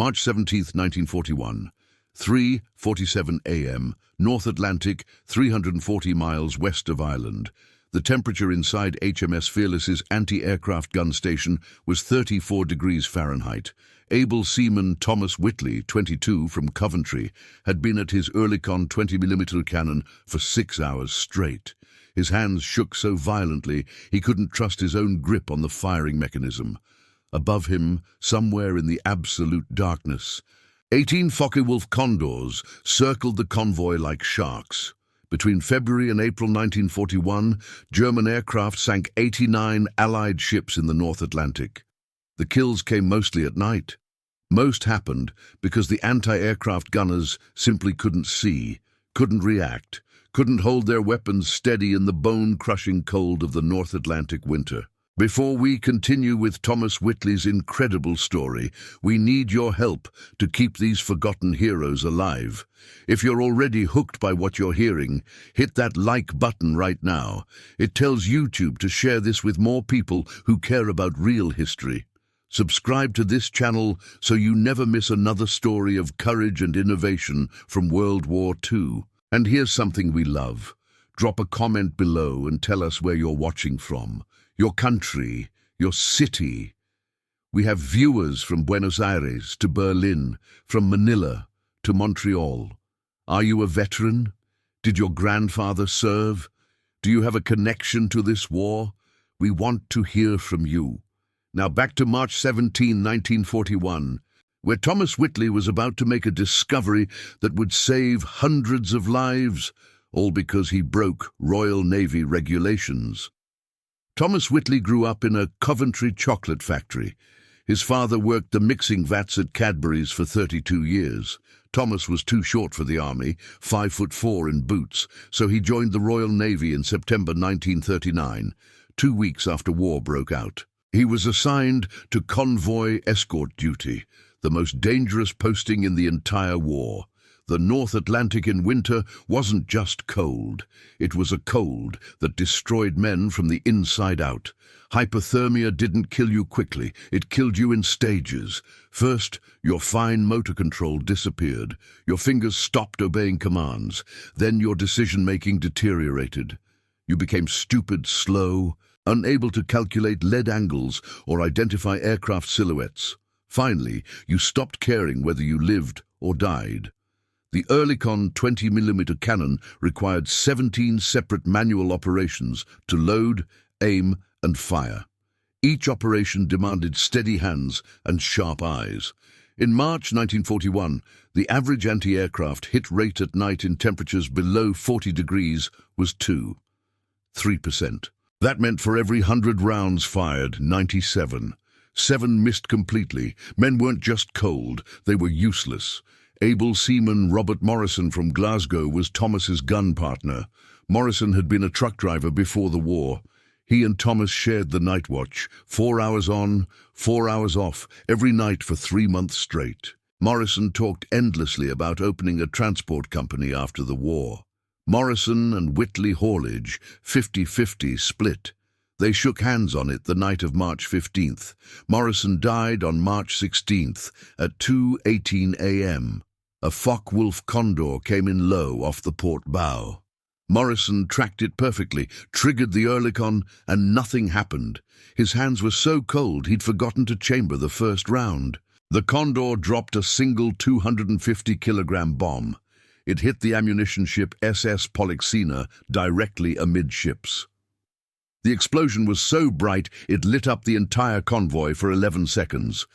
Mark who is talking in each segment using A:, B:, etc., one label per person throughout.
A: March 17, 1941, 3:47 a.m., North Atlantic, 340 miles west of Ireland. The temperature inside HMS Fearless's anti-aircraft gun station was 34 degrees Fahrenheit. Able seaman Thomas Whitley, 22, from Coventry, had been at his Oerlikon 20mm cannon for 6 hours straight. His hands shook so violently he couldn't trust his own grip on the firing mechanism. Above him, somewhere in the absolute darkness, 18 Focke-Wulf Condors circled the convoy like sharks. Between February and April 1941, German aircraft sank 89 Allied ships in the North Atlantic. The kills came mostly at night. Most happened because the anti-aircraft gunners simply couldn't see, couldn't react, couldn't hold their weapons steady in the bone-crushing cold of the North Atlantic winter. Before we continue with Thomas Whitley's incredible story, we need your help to keep these forgotten heroes alive. If you're already hooked by what you're hearing, hit that like button right now. It tells YouTube to share this with more people who care about real history. Subscribe to this channel so you never miss another story of courage and innovation from World War II. And here's something we love. Drop a comment below and tell us where you're watching from. Your country, your city. We have viewers from Buenos Aires to Berlin, from Manila to Montreal. Are you a veteran? Did your grandfather serve? Do you have a connection to this war? We want to hear from you. Now back to March 17, 1941, where Thomas Whitley was about to make a discovery that would save hundreds of lives, all because he broke Royal Navy regulations. Thomas Whitley grew up in a Coventry chocolate factory. His father worked the mixing vats at Cadbury's for 32 years. Thomas was too short for the army, 5'4" in boots, so he joined the Royal Navy in September 1939, 2 weeks after war broke out. He was assigned to convoy escort duty, the most dangerous posting in the entire war. The North Atlantic in winter wasn't just cold. It was a cold that destroyed men from the inside out. Hypothermia didn't kill you quickly. It killed you in stages. First, your fine motor control disappeared. Your fingers stopped obeying commands. Then your decision-making deteriorated. You became stupid, slow, unable to calculate lead angles or identify aircraft silhouettes. Finally, you stopped caring whether you lived or died. The Oerlikon 20mm cannon required 17 separate manual operations to load, aim, and fire. Each operation demanded steady hands and sharp eyes. In March 1941, the average anti-aircraft hit rate at night in temperatures below 40 degrees was 3%. That meant for every 100 rounds fired, 97. 7 missed completely. Men weren't just cold, they were useless. Able seaman Robert Morrison from Glasgow was Thomas's gun partner. Morrison had been a truck driver before the war. He and Thomas shared the night watch, 4 hours on, 4 hours off, every night for 3 months straight. Morrison talked endlessly about opening a transport company after the war. Morrison and Whitley Haulage, 50-50 split. They shook hands on it the night of March 15th. Morrison died on March 16th at 2:18 a.m. A Focke-Wulf Condor came in low off the port bow. Morrison tracked it perfectly, triggered the Oerlikon, and nothing happened. His hands were so cold he'd forgotten to chamber the first round. The Condor dropped a single 250-kilogram bomb. It hit the ammunition ship SS Polyxena directly amidships. The explosion was so bright it lit up the entire convoy for 11 seconds.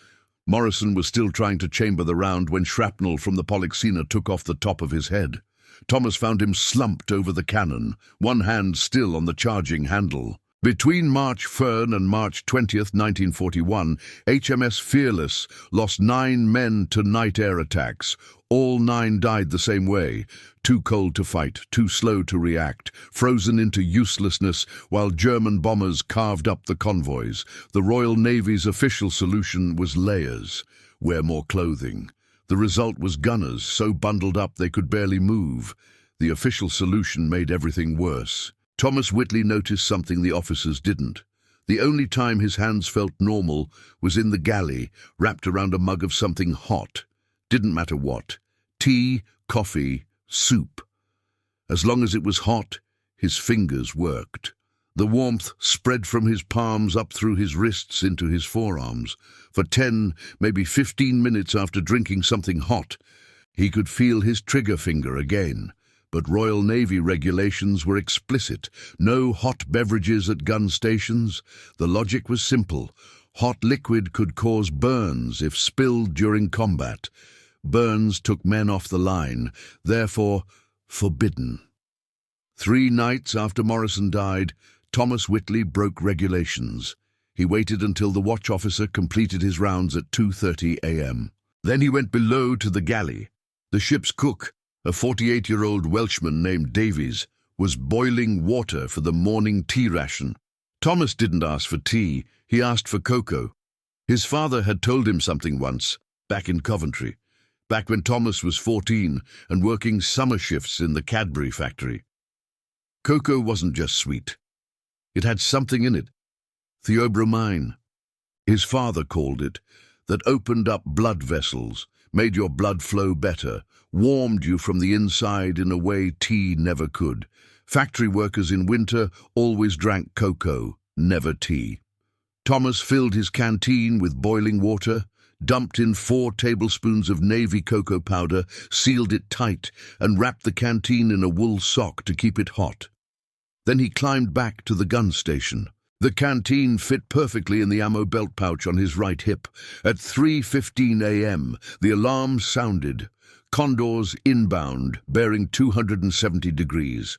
A: Morrison was still trying to chamber the round when shrapnel from the Polyxena took off the top of his head. Thomas found him slumped over the cannon, one hand still on the charging handle. Between March 1 and March 20th, 1941, HMS Fearless lost 9 men to night air attacks. All 9 died the same way, too cold to fight, too slow to react, frozen into uselessness while German bombers carved up the convoys. The Royal Navy's official solution was layers, wear more clothing. The result was gunners so bundled up they could barely move. The official solution made everything worse. Thomas Whitley noticed something the officers didn't. The only time his hands felt normal was in the galley, wrapped around a mug of something hot. Didn't matter what. Tea, coffee, soup. As long as it was hot, his fingers worked. The warmth spread from his palms up through his wrists into his forearms. For 10, maybe 15 minutes after drinking something hot, he could feel his trigger finger again. But Royal Navy regulations were explicit. No hot beverages at gun stations. The logic was simple. Hot liquid could cause burns if spilled during combat. Burns took men off the line, therefore forbidden. 3 nights after Morrison died, Thomas Whitley broke regulations. He waited until the watch officer completed his rounds at 2:30 a.m. Then he went below to the galley. The ship's cook, a 48-year-old Welshman named Davies, was boiling water for the morning tea ration. Thomas didn't ask for tea, he asked for cocoa. His father had told him something once, back in Coventry, back when Thomas was 14 and working summer shifts in the Cadbury factory. Cocoa wasn't just sweet. It had something in it, theobromine. His father called it, that opened up blood vessels, made your blood flow better, warmed you from the inside in a way tea never could. Factory workers in winter always drank cocoa, never tea. Thomas filled his canteen with boiling water, dumped in 4 tablespoons of navy cocoa powder, sealed it tight, and wrapped the canteen in a wool sock to keep it hot. Then he climbed back to the gun station. The canteen fit perfectly in the ammo belt pouch on his right hip. At 3:15 a.m., the alarm sounded. Condors inbound, bearing 270 degrees.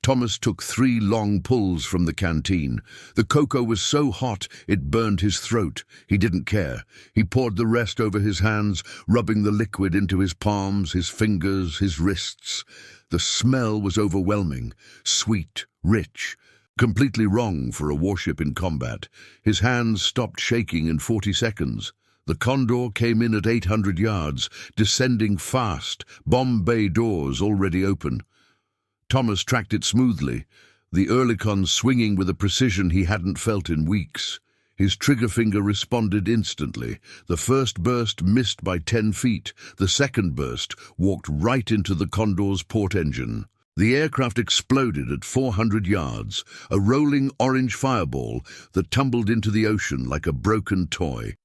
A: Thomas took 3 long pulls from the canteen. The cocoa was so hot it burned his throat. He didn't care. He poured the rest over his hands, rubbing the liquid into his palms, his fingers, his wrists. The smell was overwhelming, sweet, rich, completely wrong for a warship in combat. His hands stopped shaking in 40 seconds. The Condor came in at 800 yards, descending fast, bomb bay doors already open. Thomas tracked it smoothly, the Oerlikon swinging with a precision he hadn't felt in weeks. His trigger finger responded instantly. The first burst missed by 10 feet. The second burst walked right into the Condor's port engine. The aircraft exploded at 400 yards, a rolling orange fireball that tumbled into the ocean like a broken toy.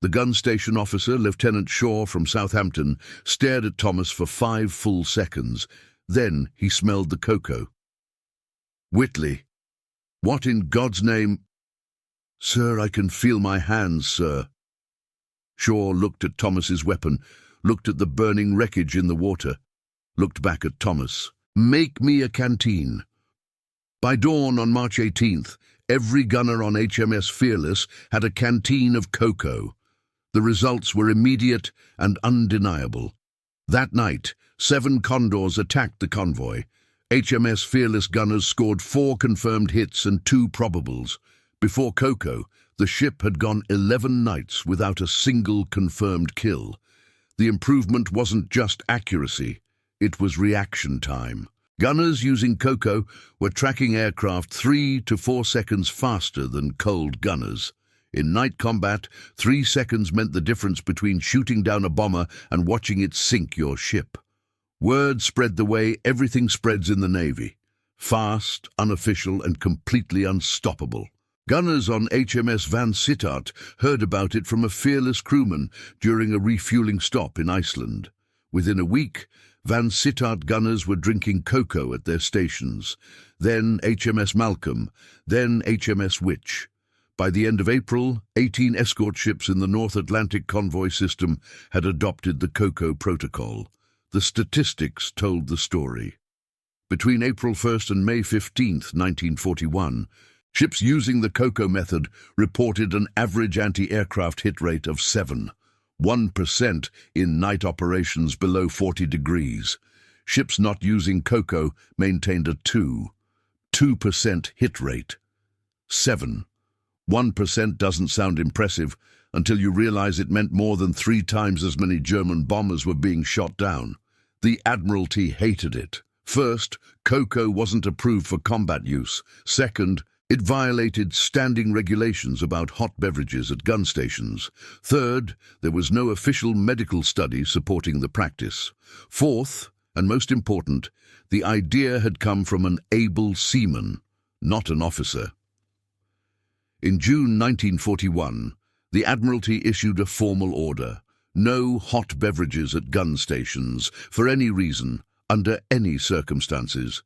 A: The gun station officer, Lieutenant Shaw from Southampton, stared at Thomas for 5 full seconds. Then he smelled the cocoa. "Whitley, what in God's name—" "Sir, I can feel my hands, sir." Shaw looked at Thomas's weapon, looked at the burning wreckage in the water, looked back at Thomas. "Make me a canteen." By dawn on March 18th, every gunner on HMS Fearless had a canteen of cocoa. The results were immediate and undeniable. That night, 7 Condors attacked the convoy. HMS Fearless gunners scored 4 confirmed hits and 2 probables. Before cocoa, the ship had gone 11 nights without a single confirmed kill. The improvement wasn't just accuracy, it was reaction time. Gunners using cocoa were tracking aircraft 3 to 4 seconds faster than cold gunners. In night combat, 3 seconds meant the difference between shooting down a bomber and watching it sink your ship. Word spread the way everything spreads in the Navy. Fast, unofficial, and completely unstoppable. Gunners on HMS Van Sittart heard about it from a Fearless crewman during a refueling stop in Iceland. Within a week, Van Sittart gunners were drinking cocoa at their stations. Then HMS Malcolm, then HMS Witch. By the end of April, 18 escort ships in the North Atlantic convoy system had adopted the cocoa protocol. The statistics told the story. Between April 1st and May 15th, 1941, ships using the cocoa method reported an average anti-aircraft hit rate of 1% in night operations below 40 degrees. Ships not using cocoa maintained a 2% hit rate. 1% doesn't sound impressive until you realize it meant more than 3 times as many German bombers were being shot down. The Admiralty hated it. First, cocoa wasn't approved for combat use. Second, It violated standing regulations about hot beverages at gun stations. Third, there was no official medical study supporting the practice. Fourth, and most important, the idea had come from an able seaman, not an officer. In June 1941, the Admiralty issued a formal order: no hot beverages at gun stations, for any reason, under any circumstances.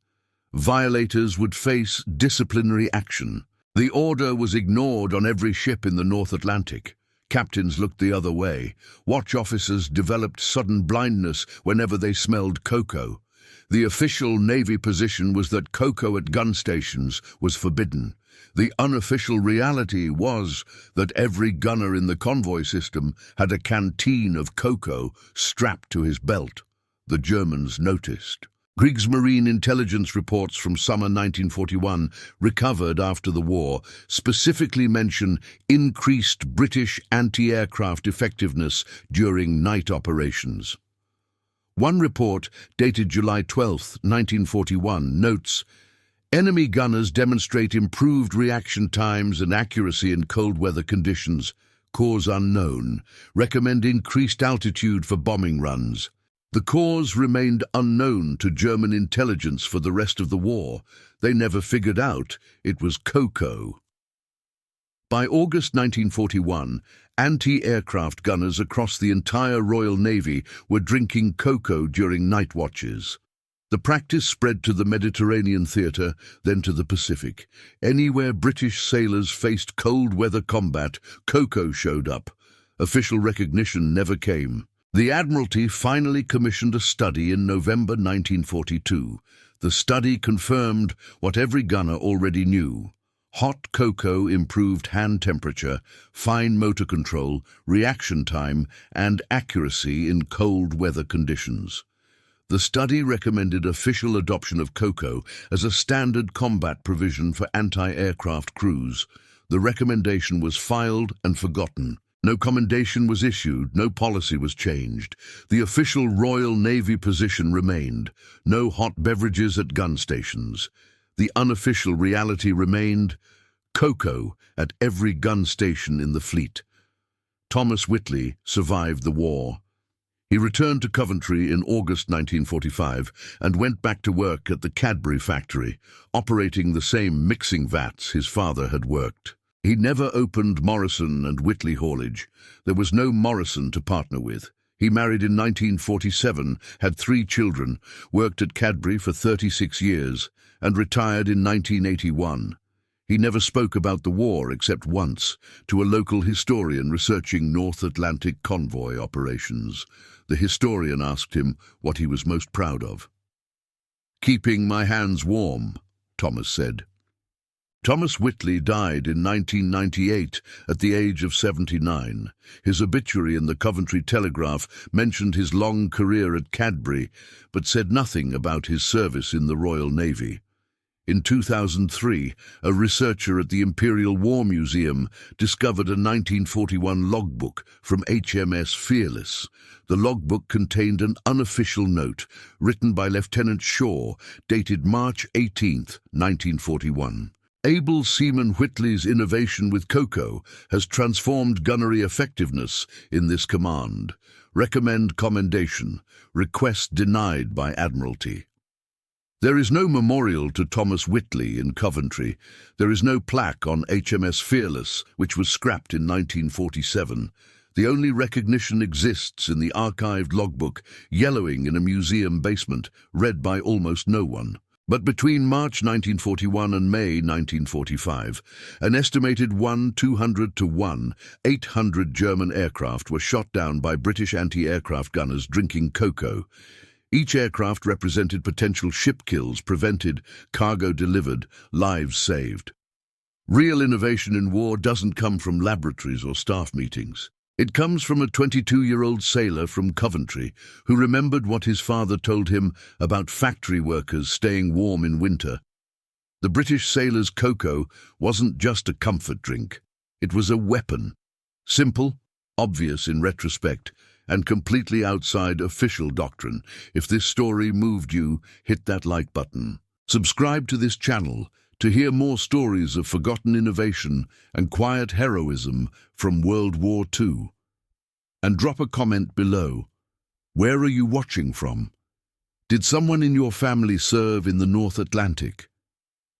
A: Violators would face disciplinary action. The order was ignored on every ship in the North Atlantic. Captains looked the other way. Watch officers developed sudden blindness whenever they smelled cocoa. The official Navy position was that cocoa at gun stations was forbidden. The unofficial reality was that every gunner in the convoy system had a canteen of cocoa strapped to his belt. The Germans noticed. Kriegsmarine intelligence reports from summer 1941, recovered after the war, specifically mention increased British anti-aircraft effectiveness during night operations. One report, dated July 12, 1941, notes, "Enemy gunners demonstrate improved reaction times and accuracy in cold weather conditions. Cause unknown. Recommend increased altitude for bombing runs." The cause remained unknown to German intelligence for the rest of the war. They never figured out it was cocoa. By August 1941, anti-aircraft gunners across the entire Royal Navy were drinking cocoa during night watches. The practice spread to the Mediterranean theatre, then to the Pacific. Anywhere British sailors faced cold weather combat, cocoa showed up. Official recognition never came. The Admiralty finally commissioned a study in November 1942. The study confirmed what every gunner already knew. Hot cocoa improved hand temperature, fine motor control, reaction time, and accuracy in cold weather conditions. The study recommended official adoption of cocoa as a standard combat provision for anti-aircraft crews. The recommendation was filed and forgotten. No commendation was issued, no policy was changed. The official Royal Navy position remained: no hot beverages at gun stations. The unofficial reality remained: cocoa at every gun station in the fleet. Thomas Whitley survived the war. He returned to Coventry in August 1945 and went back to work at the Cadbury factory, operating the same mixing vats his father had worked. He never opened Morrison and Whitley haulage. There was no Morrison to partner with. He married in 1947, had 3 children, worked at Cadbury for 36 years, and retired in 1981. He never spoke about the war except once, to a local historian researching North Atlantic convoy operations. The historian asked him what he was most proud of. "Keeping my hands warm," Thomas said. Thomas Whitley died in 1998 at the age of 79. His obituary in the Coventry Telegraph mentioned his long career at Cadbury, but said nothing about his service in the Royal Navy. In 2003, a researcher at the Imperial War Museum discovered a 1941 logbook from HMS Fearless. The logbook contained an unofficial note written by Lieutenant Shaw, dated March 18, 1941. Able Seaman Whitley's innovation with cocoa has transformed gunnery effectiveness in this command. Recommend commendation. Request denied by Admiralty. There is no memorial to Thomas Whitley in Coventry. There is no plaque on HMS Fearless, which was scrapped in 1947. The only recognition exists in the archived logbook, yellowing in a museum basement, read by almost no one. But between March 1941 and May 1945, an estimated 1:200 to 1:800 German aircraft were shot down by British anti-aircraft gunners drinking cocoa. Each aircraft represented potential ship kills prevented, cargo delivered, lives saved. Real innovation in war doesn't come from laboratories or staff meetings. It comes from a 22-year-old sailor from Coventry who remembered what his father told him about factory workers staying warm in winter. The British sailor's cocoa wasn't just a comfort drink. It was a weapon. Simple, obvious in retrospect, and completely outside official doctrine. If this story moved you, hit that like button. Subscribe to this channel to hear more stories of forgotten innovation and quiet heroism from World War II. And drop a comment below. Where are you watching from? Did someone in your family serve in the North Atlantic?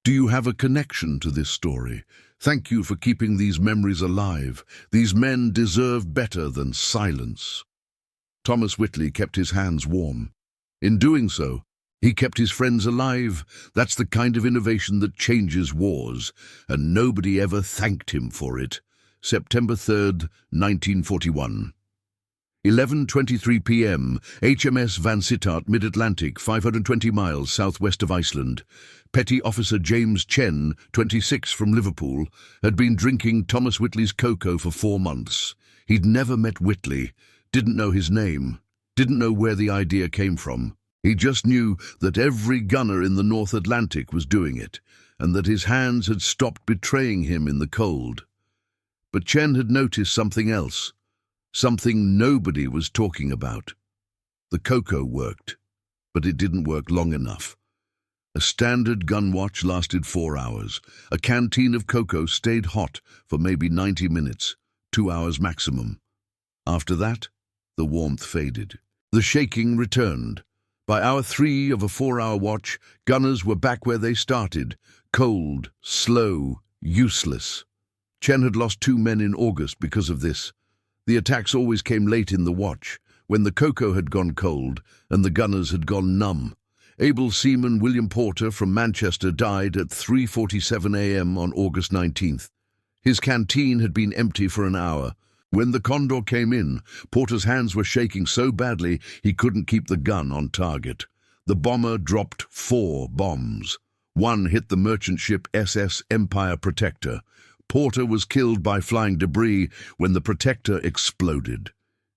A: Do you have a connection to this story? Thank you for keeping these memories alive. These men deserve better than silence. Thomas Whitley kept his hands warm. In doing so, he kept his friends alive. That's the kind of innovation that changes wars, and nobody ever thanked him for it. September 3rd, 1941. 11:23 p.m., HMS Van Sittart, Mid-Atlantic, 520 miles southwest of Iceland. Petty Officer James Chen, 26, from Liverpool, had been drinking Thomas Whitley's cocoa for 4 months. He'd never met Whitley, didn't know his name, didn't know where the idea came from. He just knew that every gunner in the North Atlantic was doing it, and that his hands had stopped betraying him in the cold. But Chen had noticed something else. Something nobody was talking about. The cocoa worked, but it didn't work long enough. A standard gun watch lasted 4 hours. A canteen of cocoa stayed hot for maybe 90 minutes, 2 hours maximum. After that, the warmth faded. The shaking returned. By hour 3 of a 4-hour watch, gunners were back where they started, cold, slow, useless. Chen had lost 2 men in August because of this. The attacks always came late in the watch, when the cocoa had gone cold and the gunners had gone numb. Able seaman William Porter from Manchester died at 3:47 a.m. on August 19th. His canteen had been empty for an hour. When the Condor came in, Porter's hands were shaking so badly he couldn't keep the gun on target. The bomber dropped 4 bombs. One hit the merchant ship SS Empire Protector. Porter was killed by flying debris when the Protector exploded.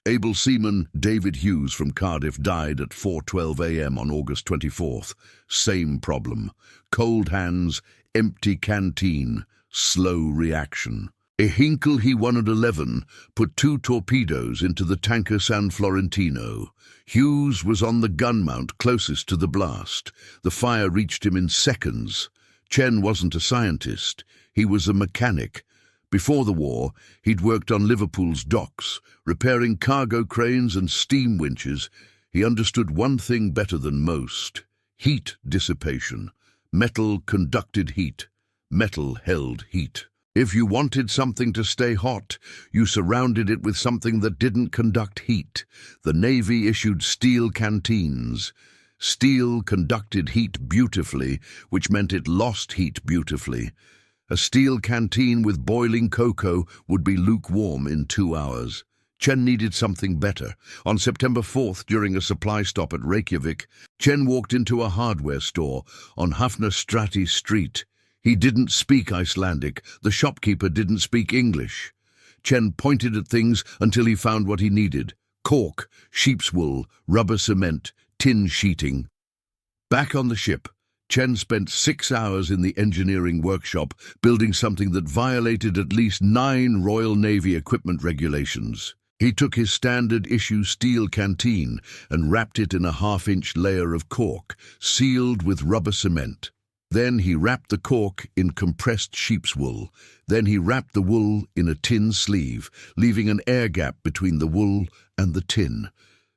A: Able seaman David Hughes from Cardiff died at 4:12 a.m. on August 24th. Same problem. Cold hands, empty canteen, slow reaction. A Hinckel He-111 put 2 torpedoes into the tanker San Florentino. Hughes was on the gun mount closest to the blast. The fire reached him in seconds. Chen wasn't a scientist. He was a mechanic. Before the war, he'd worked on Liverpool's docks, repairing cargo cranes and steam winches. He understood one thing better than most: heat dissipation. Metal conducted heat. Metal held heat. If you wanted something to stay hot, you surrounded it with something that didn't conduct heat. The Navy issued steel canteens. Steel conducted heat beautifully, which meant it lost heat beautifully. A steel canteen with boiling cocoa would be lukewarm in 2 hours. Chen needed something better. On September 4th, during a supply stop at Reykjavik, Chen walked into a hardware store on Hafnarstræti Street. He didn't speak Icelandic. The shopkeeper didn't speak English. Chen pointed at things until he found what he needed: cork, sheep's wool, rubber cement, tin sheeting. Back on the ship, Chen spent 6 hours in the engineering workshop building something that violated at least 9 Royal Navy equipment regulations. He took his standard-issue steel canteen and wrapped it in a half-inch layer of cork, sealed with rubber cement. Then he wrapped the cork in compressed sheep's wool. Then he wrapped the wool in a tin sleeve, leaving an air gap between the wool and the tin.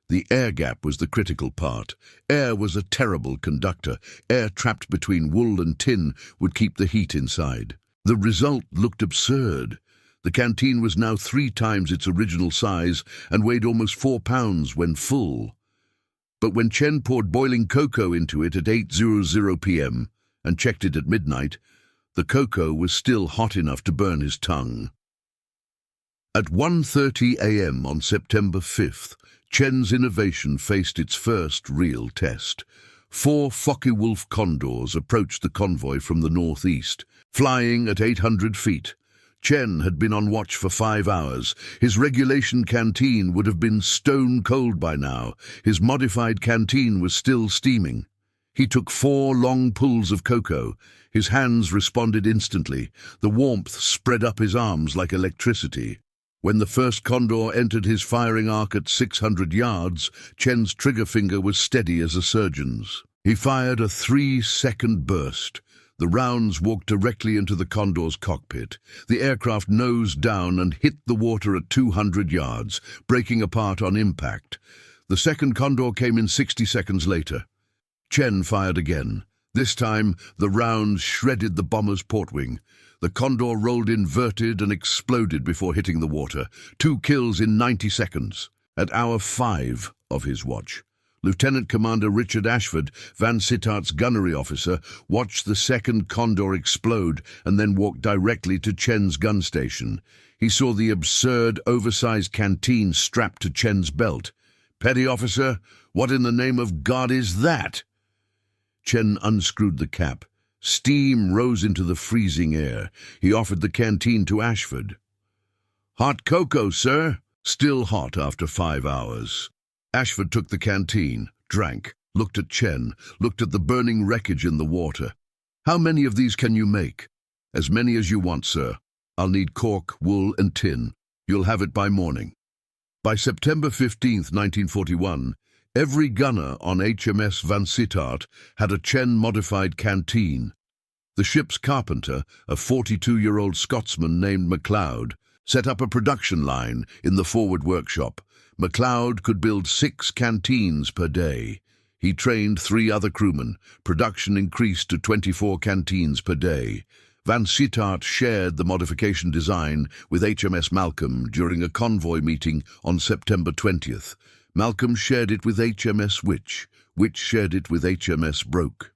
A: The air gap was the critical part. Air was a terrible conductor. Air trapped between wool and tin would keep the heat inside. The result looked absurd. The canteen was now 3 times its original size and weighed almost 4 pounds when full. But when Chen poured boiling cocoa into it at 8:00 p.m. and checked it at midnight, the cocoa was still hot enough to burn his tongue. At 1:30 a.m. on September 5th, Chen's innovation faced its first real test. 4 Focke-Wulf Condors approached the convoy from the northeast, flying at 800 feet. Chen had been on watch for 5 hours. His regulation canteen would have been stone cold by now. His modified canteen was still steaming. He took 4 long pulls of cocoa. His hands responded instantly. The warmth spread up his arms like electricity. When the first Condor entered his firing arc at 600 yards, Chen's trigger finger was steady as a surgeon's. He fired a 3-second burst. The rounds walked directly into the Condor's cockpit. The aircraft nosed down and hit the water at 200 yards, breaking apart on impact. The second Condor came in 60 seconds later. Chen fired again. This time, the rounds shredded the bomber's port wing. The Condor rolled inverted and exploded before hitting the water. 2 kills in 90 seconds. At hour 5 of his watch, Lieutenant Commander Richard Ashford, Van Sittart's gunnery officer, watched the second Condor explode and then walked directly to Chen's gun station. He saw the absurd, oversized canteen strapped to Chen's belt. "Petty officer, what in the name of God is that?" Chen unscrewed the cap. Steam rose into the freezing air. He offered the canteen to Ashford. "Hot cocoa, sir." "Still hot after 5 hours." Ashford took the canteen, drank, looked at Chen, looked at the burning wreckage in the water. "How many of these can you make?" "As many as you want, sir. I'll need cork, wool, and tin. You'll have it by morning." By September 15th, 1941, every gunner on HMS Van Sittart had a Chen-modified canteen. The ship's carpenter, a 42-year-old Scotsman named MacLeod, set up a production line in the forward workshop. MacLeod could build 6 canteens per day. He trained 3 other crewmen. Production increased to 24 canteens per day. Van Sittart shared the modification design with HMS Malcolm during a convoy meeting on September 20th. Malcolm shared it with HMS Witch. Witch shared it with HMS Broke.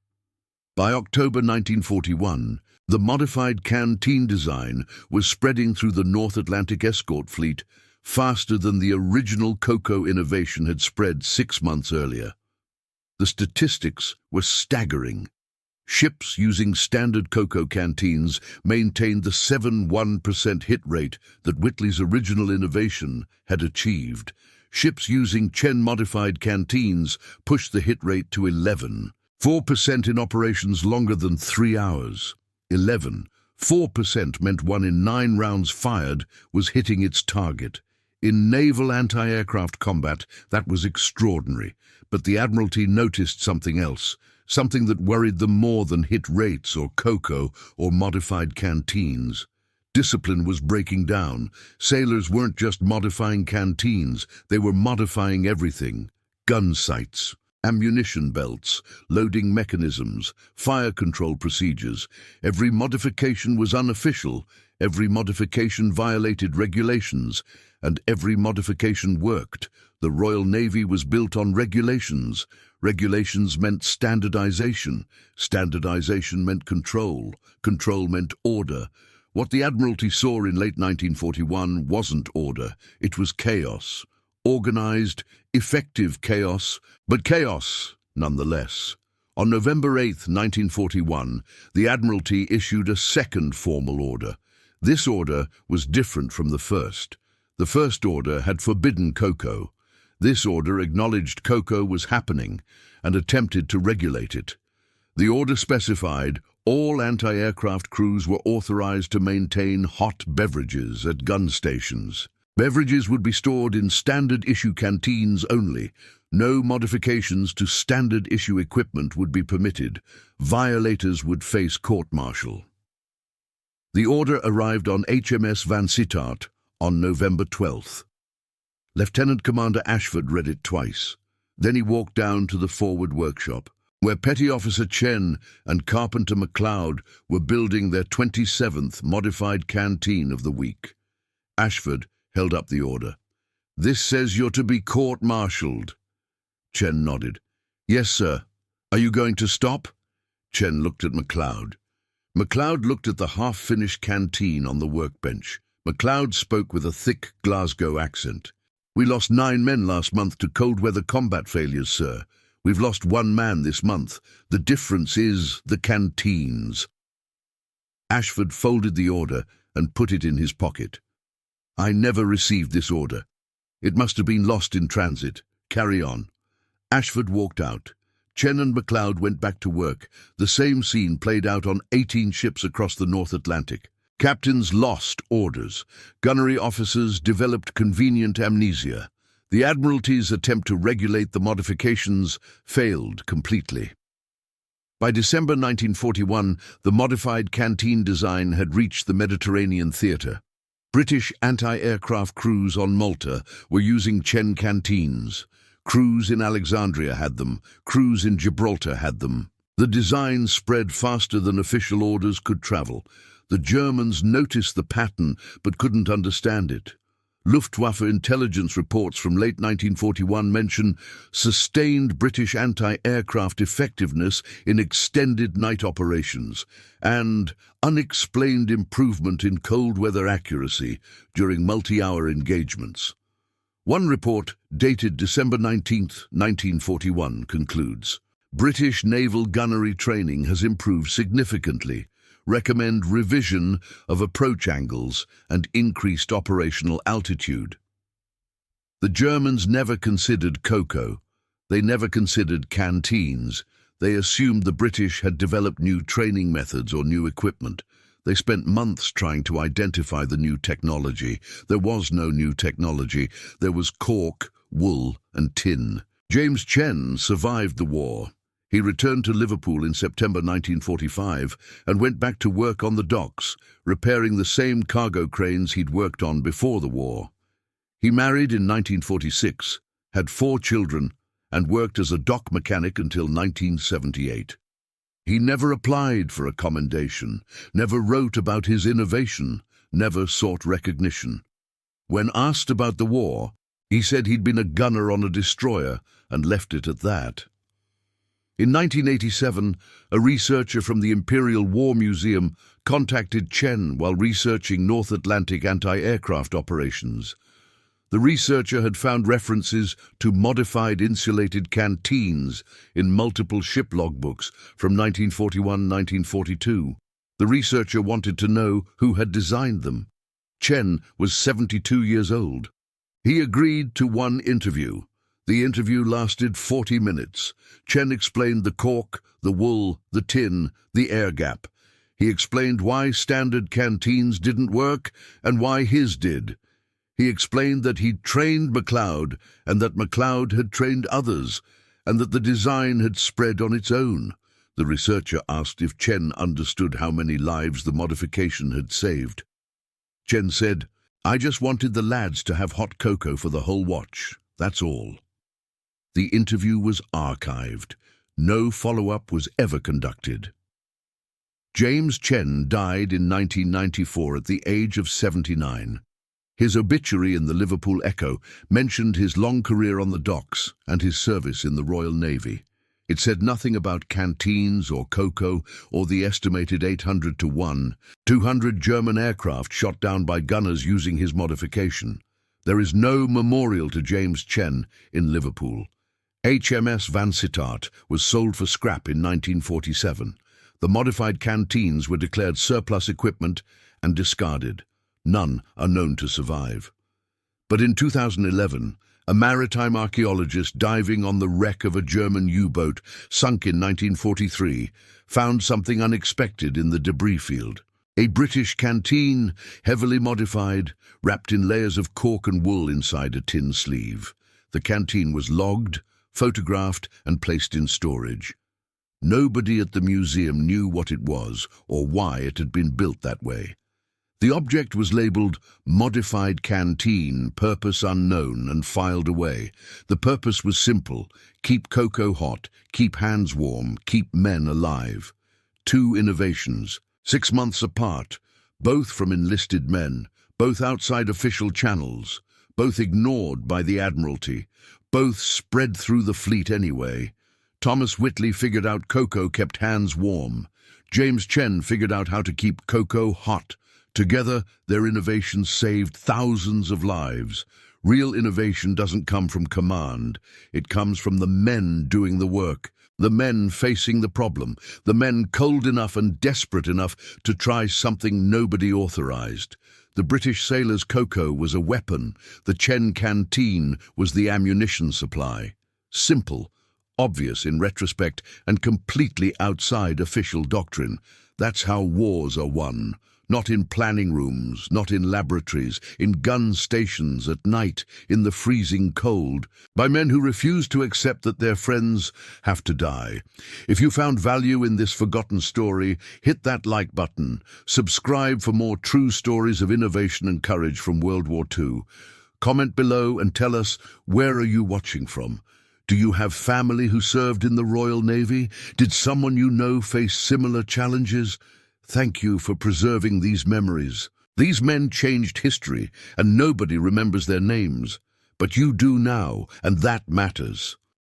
A: By October 1941, the modified canteen design was spreading through the North Atlantic escort fleet faster than the original cocoa innovation had spread 6 months earlier. The statistics were staggering. Ships using standard cocoa canteens maintained the 7.1% hit rate that Whitley's original innovation had achieved. Ships using Chen-modified canteens pushed the hit rate to 11.4% in operations longer than 3 hours. 4% meant 1 in 9 rounds fired was hitting its target. In naval anti-aircraft combat, that was extraordinary, but the Admiralty noticed something else, something that worried them more than hit rates or cocoa or modified canteens. Discipline was breaking down. Sailors weren't just modifying canteens, they were modifying everything. Gun sights, ammunition belts, loading mechanisms, fire control procedures. Every modification was unofficial, every modification violated regulations, and every modification worked. The Royal Navy was built on regulations. Regulations meant standardization. Standardization meant control. Control meant order. What the Admiralty saw in late 1941 wasn't order, it was chaos. Organized, effective chaos, but chaos nonetheless. On November 8, 1941, the Admiralty issued a second formal order. This order was different from the first. The first order had forbidden cocoa. This order acknowledged cocoa was happening and attempted to regulate it. The order specified all anti-aircraft crews were authorized to maintain hot beverages at gun stations. Beverages would be stored in standard-issue canteens only. No modifications to standard-issue equipment would be permitted. Violators would face court-martial. The order arrived on HMS Van Sittart on November 12th. Lieutenant Commander Ashford read it twice. Then he walked down to the forward workshop, where Petty Officer Chen and Carpenter MacLeod were building their 27th modified canteen of the week. Ashford held up the order. "This says you're to be court-martialed." Chen nodded. "Yes, sir. Are you going to stop?" Chen looked at MacLeod. MacLeod looked at the half-finished canteen on the workbench. MacLeod spoke with a thick Glasgow accent. "We lost 9 men last month to cold-weather combat failures, sir. We've lost 1 man this month. The difference is the canteens." Ashford folded the order and put it in his pocket. "I never received this order. It must have been lost in transit. Carry on." Ashford walked out. Chen and MacLeod went back to work. The same scene played out on 18 ships across the North Atlantic. Captains lost orders. Gunnery officers developed convenient amnesia. The Admiralty's attempt to regulate the modifications failed completely. By December 1941, the modified canteen design had reached the Mediterranean theatre. British anti-aircraft crews on Malta were using Chen canteens. Crews in Alexandria had them. Crews in Gibraltar had them. The design spread faster than official orders could travel. The Germans noticed the pattern but couldn't understand it. Luftwaffe intelligence reports from late 1941 mention sustained British anti-aircraft effectiveness in extended night operations and unexplained improvement in cold weather accuracy during multi-hour engagements. One report, dated December 19, 1941, concludes, British naval gunnery training has improved significantly. Recommend revision of approach angles and increased operational altitude. The Germans never considered COCO. They never considered canteens. They assumed the British had developed new training methods or new equipment. They spent months trying to identify the new technology. There was no new technology. There was cork, wool, and tin. James Chen survived the war. He returned to Liverpool in September 1945 and went back to work on the docks, repairing the same cargo cranes he'd worked on before the war. He married in 1946, had 4 children, and worked as a dock mechanic until 1978. He never applied for a commendation, never wrote about his innovation, never sought recognition. When asked about the war, he said he'd been a gunner on a destroyer and left it at that. In 1987, a researcher from the Imperial War Museum contacted Chen while researching North Atlantic anti-aircraft operations. The researcher had found references to modified insulated canteens in multiple ship logbooks from 1941-1942. The researcher wanted to know who had designed them. Chen was 72 years old. He agreed to one interview. The interview lasted 40 minutes. Chen explained the cork, the wool, the tin, the air gap. He explained why standard canteens didn't work and why his did. He explained that he'd trained MacLeod and that MacLeod had trained others and that the design had spread on its own. The researcher asked if Chen understood how many lives the modification had saved. Chen said, "I just wanted the lads to have hot cocoa for the whole watch. That's all." The interview was archived. No follow-up was ever conducted. James Chen died in 1994 at the age of 79. His obituary in the Liverpool Echo mentioned his long career on the docks and his service in the Royal Navy. It said nothing about canteens or cocoa or the estimated 800 to 1, 200 German aircraft shot down by gunners using his modification. There is no memorial to James Chen in Liverpool. HMS Vansittart was sold for scrap in 1947. The modified canteens were declared surplus equipment and discarded. None are known to survive. But in 2011, a maritime archaeologist diving on the wreck of a German U-boat sunk in 1943 found something unexpected in the debris field. A British canteen, heavily modified, wrapped in layers of cork and wool inside a tin sleeve. The canteen was logged, photographed, and placed in storage. Nobody at the museum knew what it was or why it had been built that way. The object was labeled Modified Canteen, Purpose Unknown, and filed away. The purpose was simple: keep cocoa hot, keep hands warm, keep men alive. 2 innovations, 6 months apart, both from enlisted men, both outside official channels, both ignored by the Admiralty, both spread through the fleet anyway. Thomas Whitley figured out cocoa kept hands warm. James Chen figured out how to keep cocoa hot. Together, their innovations saved thousands of lives. Real innovation doesn't come from command. It comes from the men doing the work, the men facing the problem, the men cold enough and desperate enough to try something nobody authorized. The British sailors' cocoa was a weapon. The Chen canteen was the ammunition supply. Simple, obvious in retrospect, and completely outside official doctrine. That's how wars are won. not in planning rooms, not in laboratories, in gun stations at night, in the freezing cold, by men who refuse to accept that their friends have to die. If you found value in this forgotten story, hit that like button. Subscribe for more true stories of innovation and courage from World War II. Comment below and tell us, where are you watching from? Do you have family who served in the Royal Navy? Did someone you know face similar challenges? Thank you for preserving these memories. These men changed history, and nobody remembers their names. But you do now, and that matters.